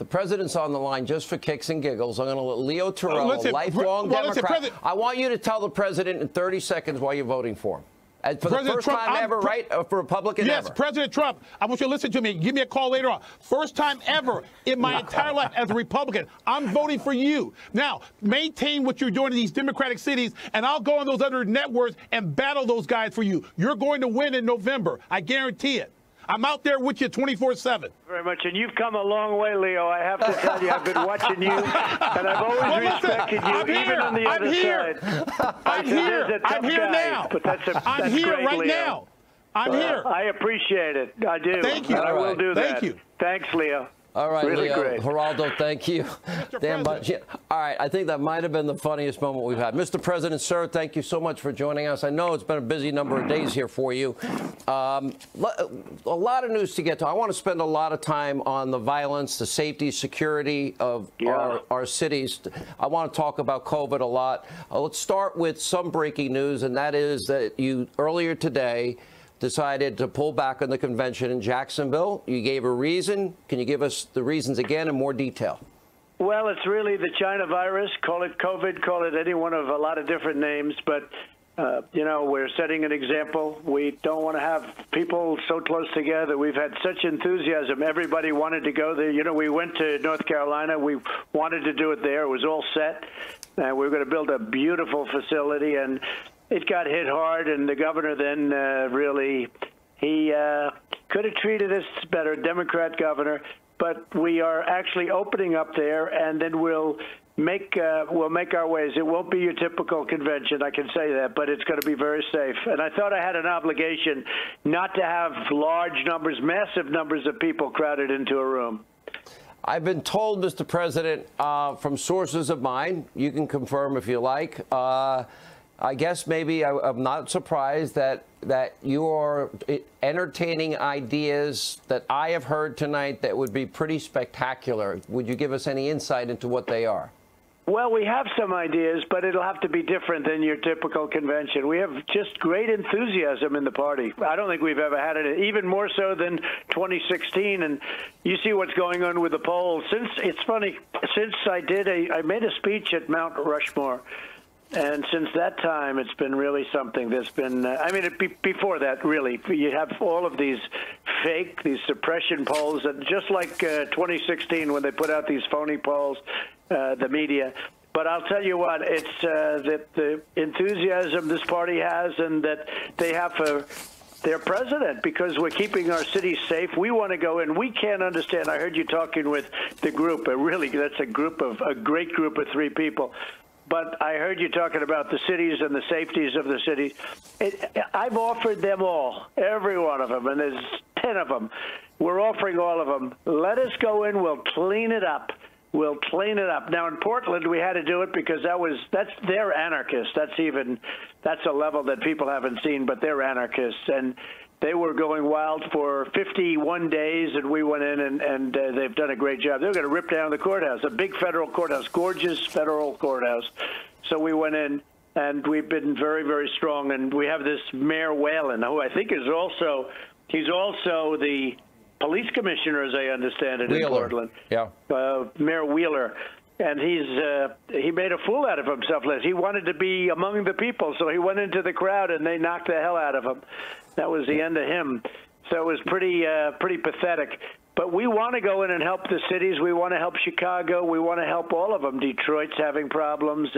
The president's on the line just for kicks and giggles. I'm going to let Leo Terrell, a lifelong Democrat. I want you to tell the president in 30 seconds why you're voting for him. For the first time ever, right? For Republican ever. Yes, President Trump, I want you to listen to me. Give me a call later on. First time ever in my entire life as a Republican, I'm voting for you. Now, maintain what you're doing in these Democratic cities, and I'll go on those other networks and battle those guys for you. You're going to win in November. I guarantee it. I'm out there with you 24/7. Very much, and you've come a long way, Leo. I have to tell you, I've been watching you, and I've always respected you, even on the other side. I'm here. I'm here now. But that's I'm here great, right Leo. Now. I'm here. I appreciate it. I do. Thank you. And I will do that. Thank you. Thanks, Leo. All right, really Leo, great. Geraldo, thank you. Dan Bunch. All right, I think that might have been the funniest moment we've had. Mr. President, sir, thank you so much for joining us. I know it's been a busy number of days here for you. A lot of news to get to. I want to spend a lot of time on the violence, the safety, security of our cities. I want to talk about COVID a lot. Let's start with some breaking news, and that is that you, earlier today, decided to pull back on the convention in Jacksonville. You gave a reason. Can you give us the reasons again in more detail? Well, it's really the China virus. Call it COVID, call it any one of a lot of different names. But, you know, we're setting an example. We don't want to have people so close together. We've had such enthusiasm. Everybody wanted to go there. You know, we went to North Carolina. We wanted to do it there. It was all set. We were going to build a beautiful facility, and it got hit hard, and the governor then he could have treated us better, Democrat governor. But we are actually opening up there, and then we'll make our ways. It won't be your typical convention, I can say that, but it's going to be very safe. And I thought I had an obligation not to have large numbers, massive numbers of people crowded into a room. I've been told, Mr. President, from sources of mine, you can confirm if you like, I guess maybe I'm not surprised that you are entertaining ideas that I have heard tonight that would be pretty spectacular. Would you give us any insight into what they are? Well, we have some ideas, but it'll have to be different than your typical convention. We have just great enthusiasm in the party. I don't think we've ever had it, even more so than 2016. And you see what's going on with the polls. It's funny, since I made a speech at Mount Rushmore. And since that time, it's been really something. There's been, before that, really, you have all of these these suppression polls, and just like 2016 when they put out these phony polls, the media. But I'll tell you what, it's that the enthusiasm this party has and that they have for their president, because we're keeping our cities safe. We want to go in. We can't understand. I heard you talking with the group. That's a great group of 3 people. But I heard you talking about the cities and the safeties of the cities. I've offered them all, every one of them, and there's 10 of them. We're offering all of them. Let us go in. We'll clean it up. We'll clean it up. Now, in Portland, we had to do it because they're anarchists. That's a level that people haven't seen, but they're anarchists. And they were going wild for 51 days, and we went in, and they've done a great job. They're going to rip down the courthouse, a big federal courthouse, gorgeous federal courthouse. So we went in, and we've been very, very strong. And we have this Mayor Whalen, who I think he's also the police commissioner, as I understand it, in Portland. Yeah. Mayor Wheeler. And he made a fool out of himself. He wanted to be among the people, so he went into the crowd, and they knocked the hell out of him. That was the end of him. So it was pretty pathetic. But we want to go in and help the cities. We want to help Chicago. We want to help all of them. Detroit's having problems.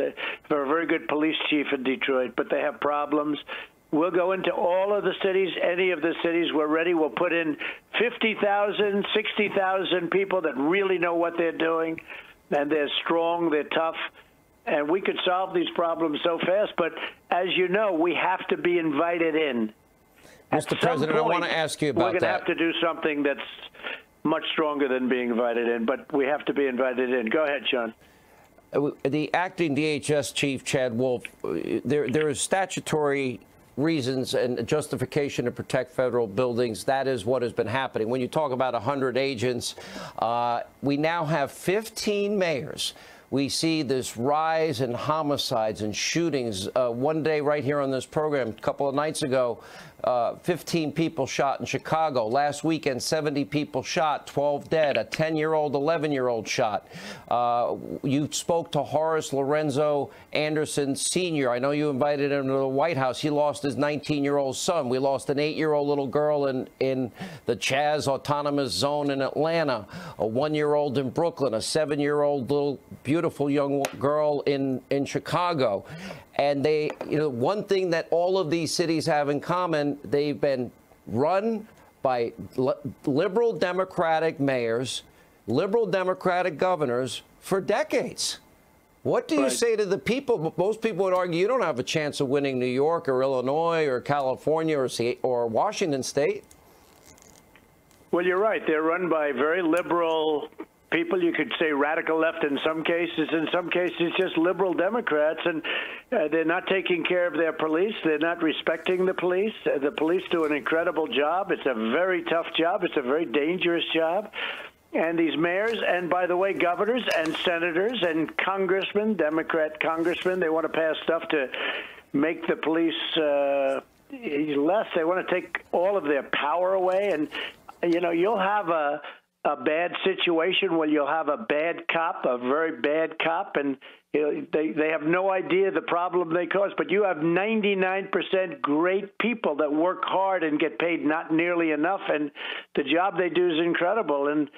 They're a very good police chief in Detroit, but they have problems. We'll go into all of the cities, any of the cities. We're ready. We'll put in 50,000, 60,000 people that really know what they're doing. And they're strong, they're tough, and we could solve these problems so fast. But as you know, we have to be invited in. Mr. President, I want to ask you about that. We're going to have to do something that's much stronger than being invited in, but we have to be invited in. Go ahead, Sean. The acting DHS chief, Chad Wolf, there is statutory reasons and justification to protect federal buildings. That is what has been happening. When you talk about 100 agents, we now have 15 mayors. We see this rise in homicides and shootings. One day right here on this program, a couple of nights ago, 15 people shot in Chicago. Last weekend, 70 people shot, 12 dead, a 10-year-old, 11-year-old shot. You spoke to Horace Lorenzo Anderson Sr. I know you invited him to the White House. He lost his 19-year-old son. We lost an 8-year-old little girl in the Chaz Autonomous Zone in Atlanta, a 1-year-old in Brooklyn, a 7-year-old little beautiful young girl in Chicago. And they, one thing that all of these cities have in common, they've been run by liberal Democratic mayors, liberal Democratic governors for decades. What do you say to the people? Most people would argue you don't have a chance of winning New York or Illinois or California or Washington State. Well, you're right. They're run by very liberal people. You could say radical left in some cases just liberal Democrats, and they're not taking care of their police. They're not respecting the police. The police do an incredible job. It's a very tough job. It's a very dangerous job. And these mayors, and by the way, governors and senators and congressmen, Democrat congressmen, they want to pass stuff to make the police less. They want to take all of their power away. And, you'll have a bad situation where you'll have a bad cop, a very bad cop, and they have no idea the problem they cause. But you have 99% great people that work hard and get paid not nearly enough, and the job they do is incredible. And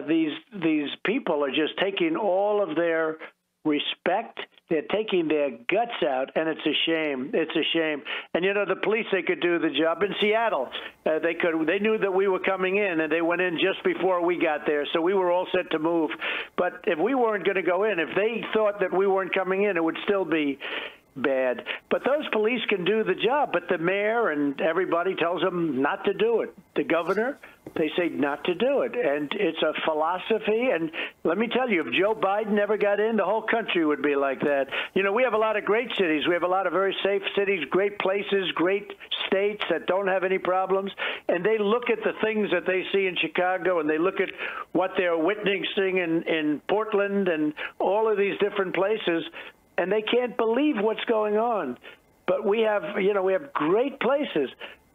these people are just taking all of their respect. They're taking their guts out, and it's a shame. It's a shame. And, the police, they could do the job. In Seattle, they knew that we were coming in, and they went in just before we got there, so we were all set to move. But if we weren't going to go in, if they thought that we weren't coming in, it would still be bad. But those police can do the job, but the mayor and everybody tells them not to do it. The governor, they say not to do it. And it's a philosophy. And let me tell you, if Joe Biden never got in, the whole country would be like that. We have a lot of great cities. We have a lot of very safe cities, great places, great states that don't have any problems. And they look at the things that they see in Chicago, and they look at what they're witnessing in Portland and all of these different places, and they can't believe what's going on. But we have great places,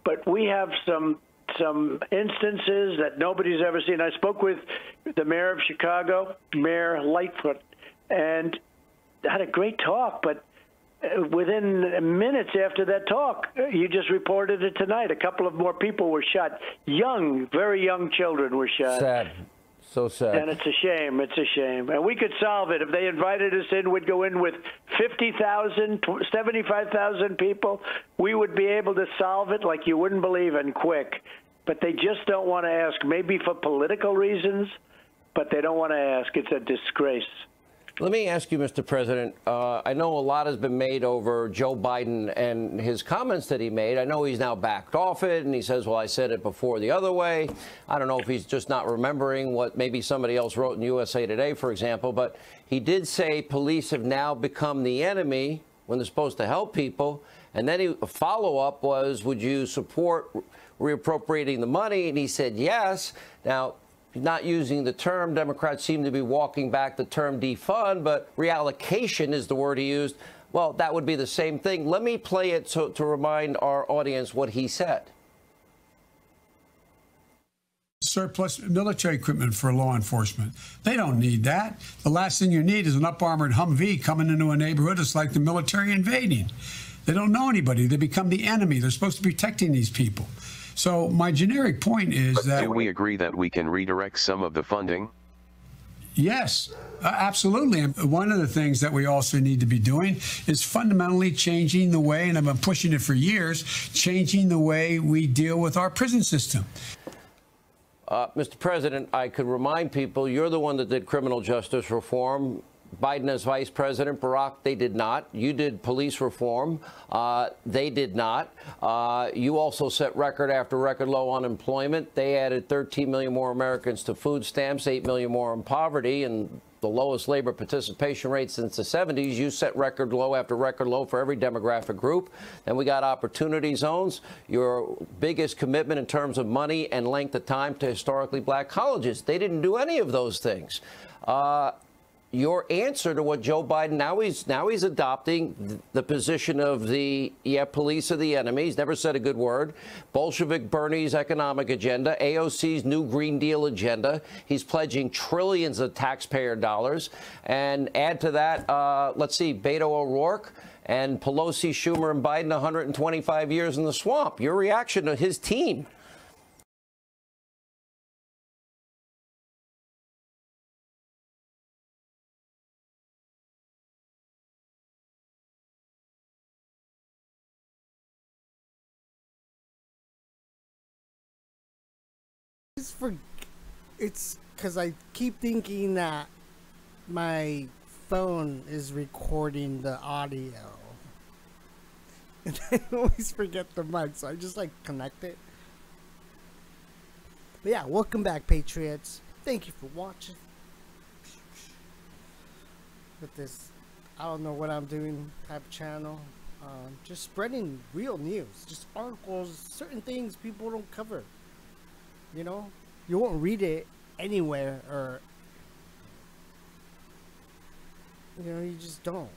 but we have some instances that nobody's ever seen. I spoke with the mayor of Chicago, Mayor Lightfoot, and had a great talk. But within minutes after that talk, you just reported it tonight, a couple of more people were shot. Young, very young children were shot. Sad. So sad. And it's a shame. It's a shame. And we could solve it. If they invited us in, we'd go in with 50,000, 75,000 people. We would be able to solve it like you wouldn't believe, and quick. But they just don't want to ask, maybe for political reasons, but they don't want to ask. It's a disgrace. Let me ask you, Mr. President, I know a lot has been made over Joe Biden and his comments that he made. I know he's now backed off it, and he says, well, I said it before the other way. I don't know if he's just not remembering what maybe somebody else wrote in USA Today, for example, but he did say police have now become the enemy when they're supposed to help people. And then a follow-up was, would you support reappropriating the money? And he said yes. Now, not using the term, Democrats seem to be walking back the term defund, but reallocation is the word he used. Well, that would be the same thing. Let me play it to remind our audience what he said. Surplus military equipment for law enforcement. They don't need that. The last thing you need is an up-armored Humvee coming into a neighborhood. It's like the military invading. They don't know anybody. They become the enemy. They're supposed to be protecting these people. So my generic point is that... Do we agree that we can redirect some of the funding? Yes, absolutely. And one of the things that we also need to be doing is fundamentally changing the way, and I've been pushing it for years, changing the way we deal with our prison system. Mr. President, I could remind people, you're the one that did criminal justice reform. Biden as vice president, Barack, they did not. You did police reform. They did not. You also set record after record low unemployment. They added 13 million more Americans to food stamps, 8 million more in poverty, and the lowest labor participation rate since the 70s. You set record low after record low for every demographic group. Then we got opportunity zones, your biggest commitment in terms of money and length of time to historically black colleges. They didn't do any of those things. your answer to what Joe Biden now he's adopting the position of the police are the enemy. He's never said a good word. Bolshevik Bernie's economic agenda, AOC's new Green Deal agenda. He's pledging trillions of taxpayer dollars. And add to that, let's see, Beto O'Rourke and Pelosi, Schumer, and Biden 125 years in the swamp. Your reaction to his team? It's because I keep thinking that my phone is recording the audio, and I always forget the mic, so I just like connect it. But yeah, welcome back, Patriots. Thank you for watching. With this, I don't know what I'm doing type of channel, just spreading real news, just articles, certain things people don't cover. You know, you won't read it anywhere, or, you know, you just don't.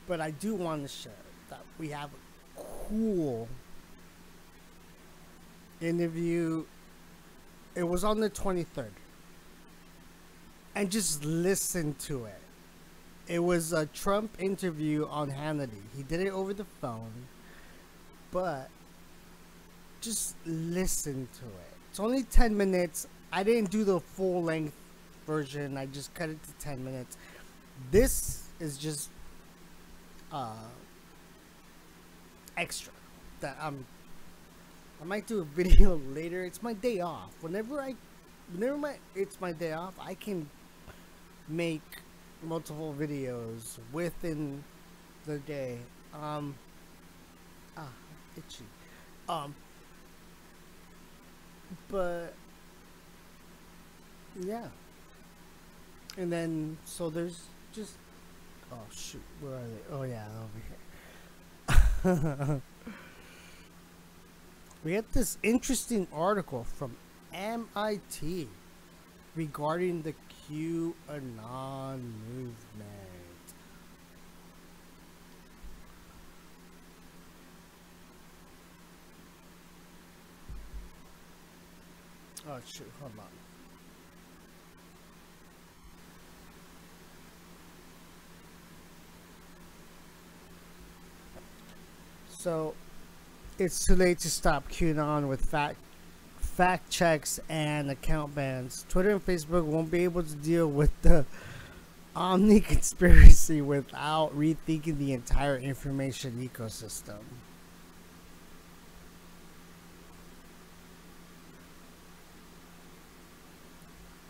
But I do want to share that we have a cool interview. It was on the 23rd. And just listen to it. It was a Trump interview on Hannity. He did it over the phone, but just listen to it. It's only 10 minutes. I didn't do the full length version. I just cut it to 10 minutes. This is just extra that I might do a video later. It's my day off. Whenever it's my day off, I can make multiple videos within the day. Itchy. But yeah. And then so there's just, oh shoot, where are they? Oh yeah, over here. We have this interesting article from MIT regarding the QAnon movement. Oh shoot, hold on. So, it's too late to stop QAnon with fact checks and account bans. Twitter and Facebook won't be able to deal with the Omni conspiracy without rethinking the entire information ecosystem.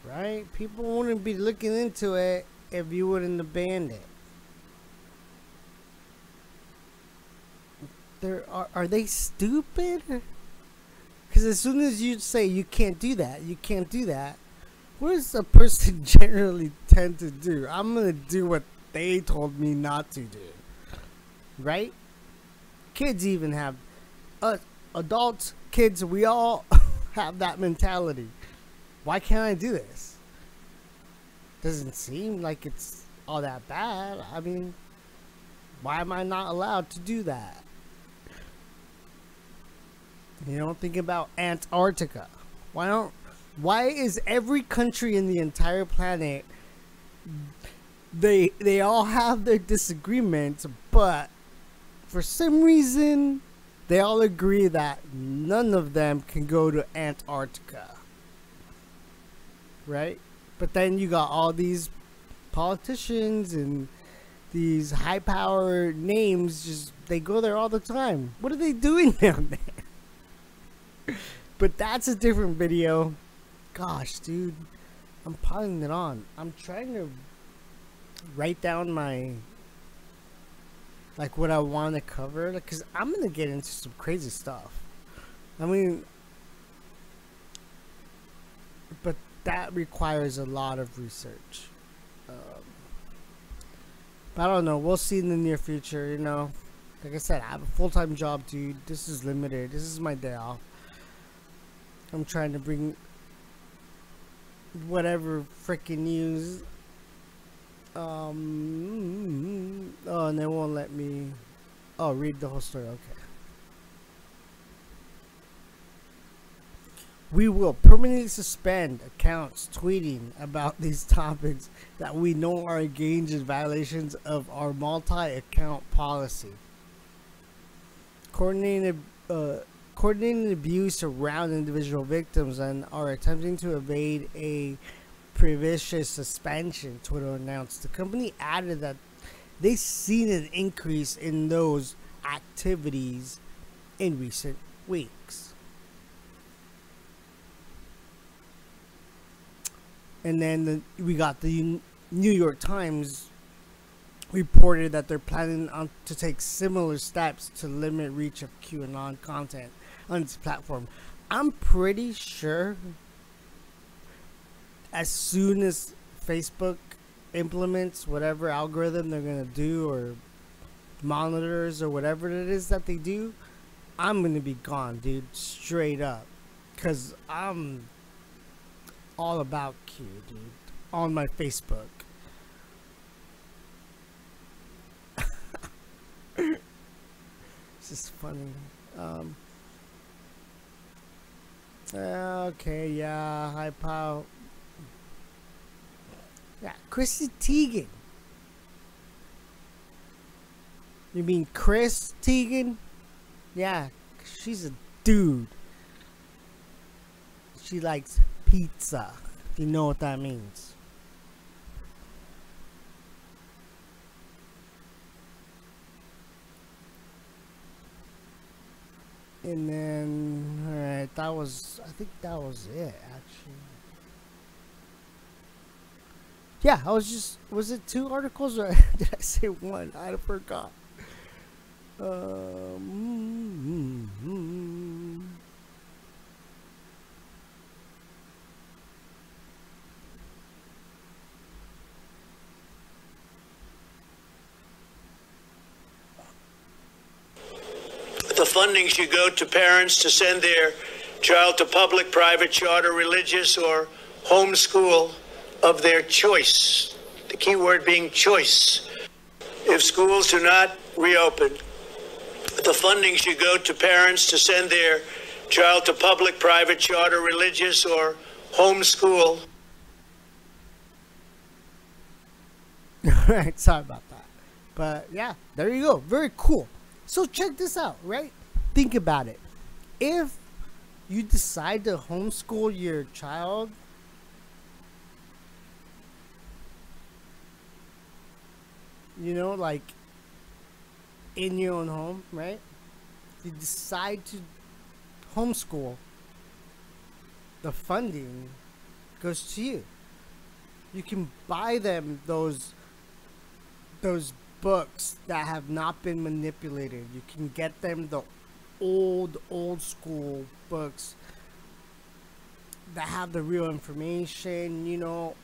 Right? People wouldn't be looking into it if you wouldn't have banned it. Are they stupid? Because as soon as you say you can't do that, what does a person generally tend to do? I'm going to do what they told me not to do. Right? Kids even have, adults, kids, we all have that mentality. Why can't I do this? Doesn't seem like it's all that bad. I mean, why am I not allowed to do that? You know, think about Antarctica. Why is every country in the entire planet, they all have their disagreements, but for some reason they all agree that none of them can go to Antarctica. Right? But then you got all these politicians and these high power names, just they go there all the time. What are they doing down there? But that's a different video. Gosh, dude, I'm piling it on. I'm trying to write down my, like, what I want to cover, because I'm gonna get into some crazy stuff. I mean, but that requires a lot of research. But I don't know. We'll see in the near future. You know, like I said, I have a full-time job, dude. This is limited. This is my day off. I'm trying to bring whatever freaking news. Oh, and they won't let me. Oh, read the whole story. Okay. We will permanently suspend accounts tweeting about these topics that we know are engaged in violations of our multi-account policy. Coordinating abuse around individual victims and are attempting to evade a previous suspension, Twitter announced. The company added that they've seen an increase in those activities in recent weeks. And then we got the New York Times reported that they're planning to take similar steps to limit reach of QAnon content on its platform. I'm pretty sure as soon as Facebook implements whatever algorithm they're going to do, or monitors, or whatever it is that they do, I'm going to be gone, dude, straight up. Because I'm all about Q, dude, on my Facebook. It's just funny. Okay, yeah, hi, pal. Yeah, Chrissy Teigen. You mean Chris Teigen? Yeah, she's a dude. She likes pizza, if you know what that means. And then, alright, I think that was it, actually. Yeah, was it 2 articles, or did I say 1? I forgot. The funding should go to parents to send their child to public, private, charter, religious, or homeschool of their choice. The key word being choice. If schools do not reopen, the funding should go to parents to send their child to public, private, charter, religious, or homeschool. Alright, sorry about that. But yeah, there you go. Very cool. So check this out, right? Think about it. If you decide to homeschool your child, you know, like in your own home, right? You decide to homeschool, the funding goes to you. You can buy them those books that have not been manipulated. You can get them the old school books that have the real information, you know.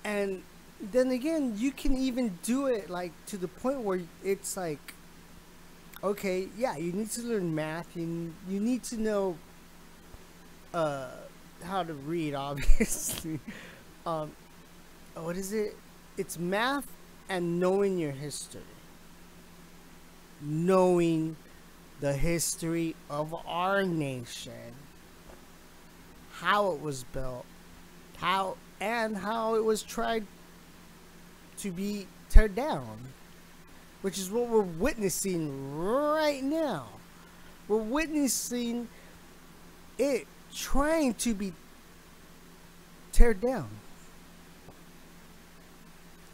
And then again, you can even do it like to the point where it's like, okay, yeah, you need to learn math, you need to know how to read, obviously. What is it? It's math and knowing your history. Knowing the history of our nation. How it was built. How it was tried to be teared down. Which is what we're witnessing right now. We're witnessing it trying to be teared down.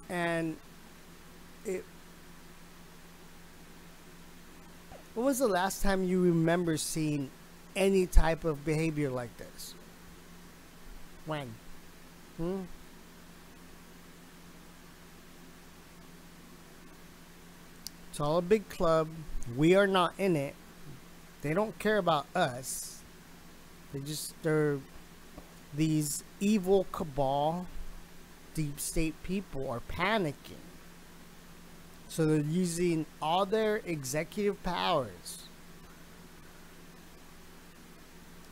And when was the last time you remember seeing any type of behavior like this? When? It's all a big club. We are not in it. They don't care about us. They're these evil cabal, deep state people are panicking. So they're using all their executive powers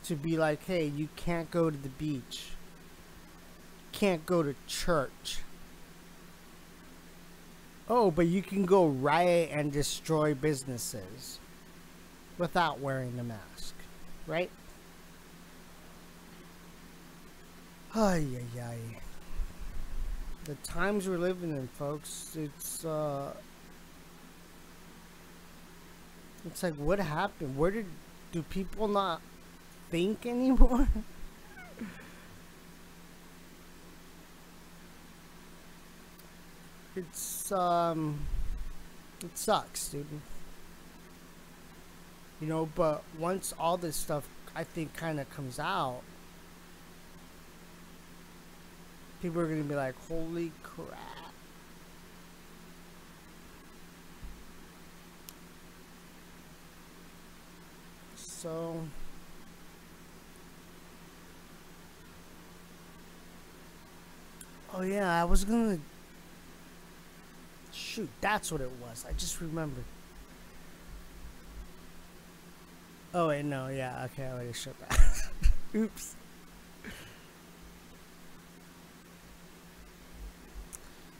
to be like, hey, you can't go to the beach, can't go to church. Oh, but you can go riot and destroy businesses without wearing a mask, right? Ay, ay, ay. The times we're living in, folks, it's like, what happened? Do people not think anymore? It's, it sucks, dude. You know, but once all this stuff, I think, kind of comes out, people are going to be like, holy crap. So, oh yeah, I was going to, shoot, that's what it was. I just remembered. Oh wait, no, yeah, okay, I already shut that. Oops.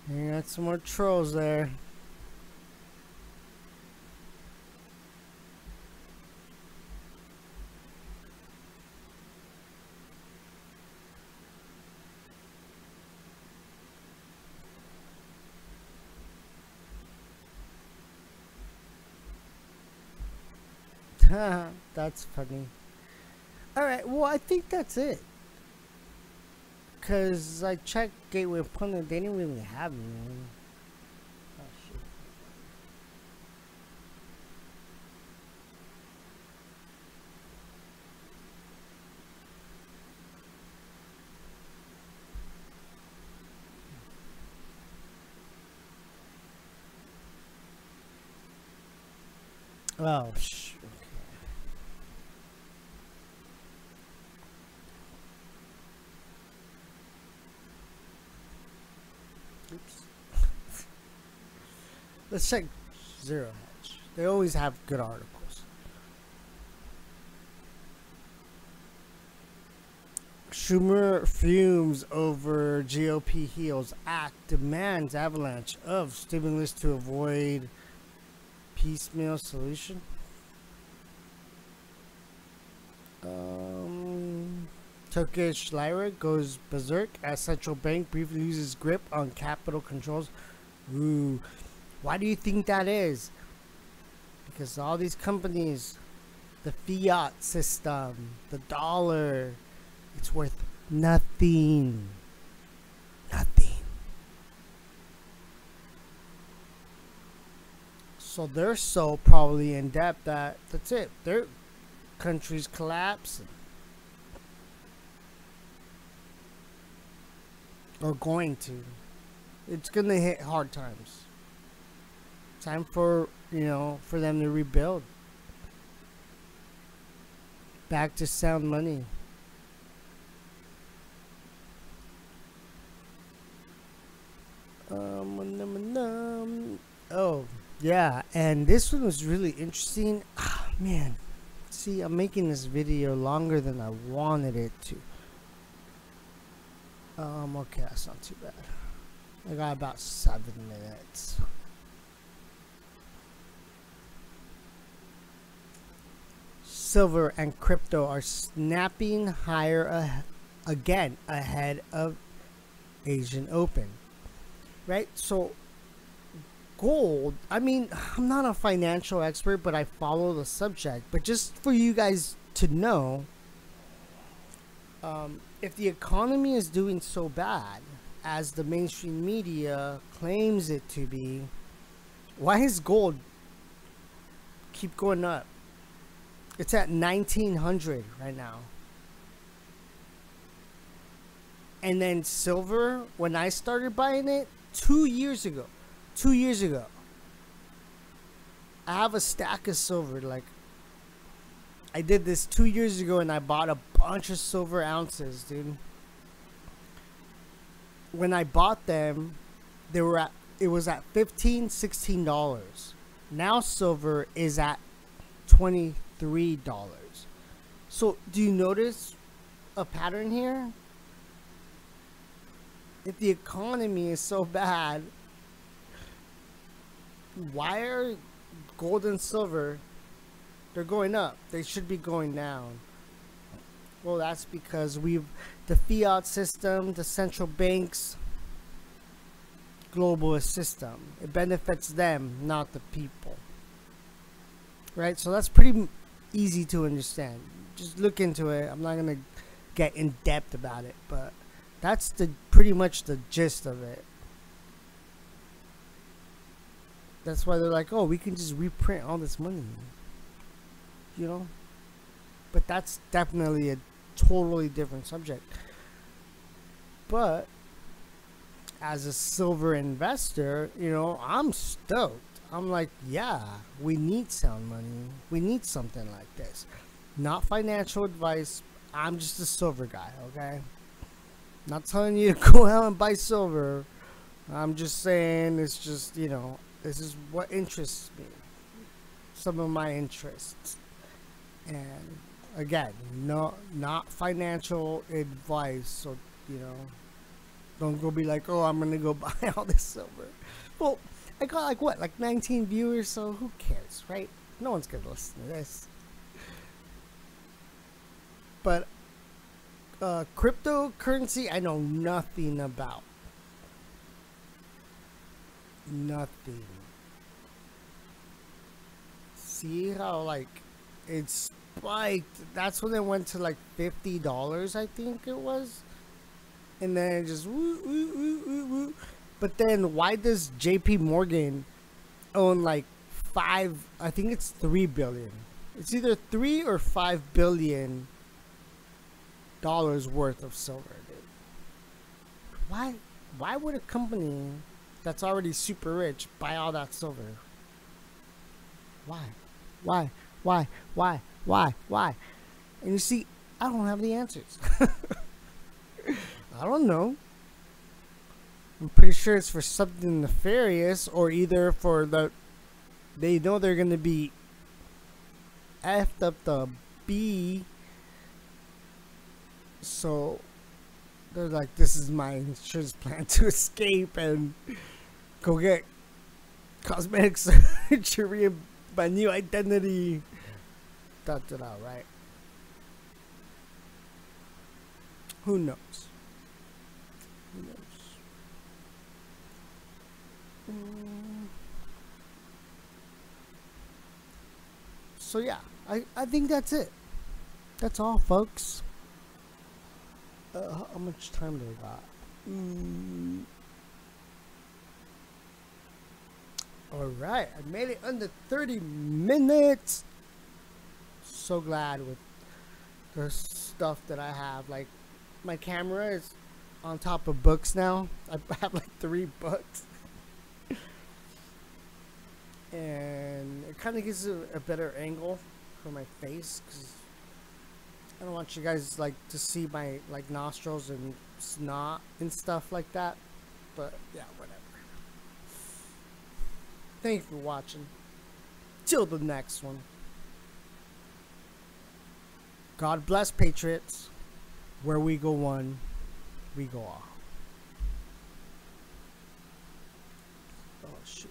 You got some more trolls there. That's funny. Alright, well, I think that's it. Because I checked Gateway Pundit, they didn't really have anything. Oh, shit. Oh, shit. Oops. Let's check Zero Hedge. They always have good articles. Schumer fumes over GOP HEALS Act, demands avalanche of stimulus to avoid piecemeal solution. Turkish lira goes berserk as central bank briefly loses grip on capital controls. Ooh, why do you think that is? Because all these companies, the fiat system, the dollar, it's worth nothing. Nothing. So they're so probably in debt that that's it. Their countries collapse. Or going to. It's gonna hit hard times. Time for, you know, for them to rebuild. Back to sound money. Oh, yeah, and this one was really interesting. Ah, man. See, I'm making this video longer than I wanted it to. Okay, that's not too bad. I got about 7 minutes. Silver and crypto are snapping higher again ahead of Asian Open. Right? So, gold, I mean, I'm not a financial expert, but I follow the subject. But just for you guys to know, if the economy is doing so bad as the mainstream media claims it to be, why is gold keep going up? It's at 1900 right now. And then silver, when I started buying it 2 years ago, I have a stack of silver. Like, I did this 2 years ago and I bought a bunch of silver ounces, dude. When I bought them, it was at $15, $16. Now silver is at $23. So, do you notice a pattern here? If the economy is so bad, why are gold and silver, they're going up? They should be going down. Well, that's because the fiat system, the central banks, globalist system, it benefits them, not the people. Right? So that's pretty easy to understand. Just look into it. I'm not going to get in depth about it, but that's pretty much the gist of it. That's why they're like, oh, we can just reprint all this money. You know? But that's definitely a totally different subject. But as a silver investor, you know, I'm stoked. I'm like, yeah, we need sound money. We need something like this. Not financial advice. I'm just a silver guy, okay? Not telling you to go out and buy silver. I'm just saying it's just, you know, this is what interests me. Some of my interests. And again, not financial advice. So, you know, don't go be like, oh, I'm going to go buy all this silver. Well, I got like what, like 19 viewers, so who cares, right? No one's going to listen to this. But cryptocurrency, I know nothing about. Nothing. See how like it's spiked? That's when it went to like $50, I think it was. And then it just woo, woo, woo, woo, woo. But then why does JP Morgan own like I think it's 3 billion. It's either 3 or 5 billion dollars worth of silver, dude. Why would a company that's already super rich buy all that silver? Why? And you see, I don't have the answers. I don't know. I'm pretty sure it's for something nefarious, or either for they know they're gonna be effed up the B. So they're like, this is my insurance plan to escape and go get cosmetic surgery and my new identity. Right? Who knows? Who knows? So yeah, I think that's it. That's all, folks. How much time do we got? Alright, I made it under 30 minutes. So glad with the stuff that I have. Like, my camera is on top of books now. I have like 3 books. And it kind of gives a better angle for my face, because I don't want you guys like to see my like nostrils and snot and stuff like that. But yeah, whatever. Thank you for watching. Till the next one. God bless, Patriots. Where we go one, we go all. Oh shit.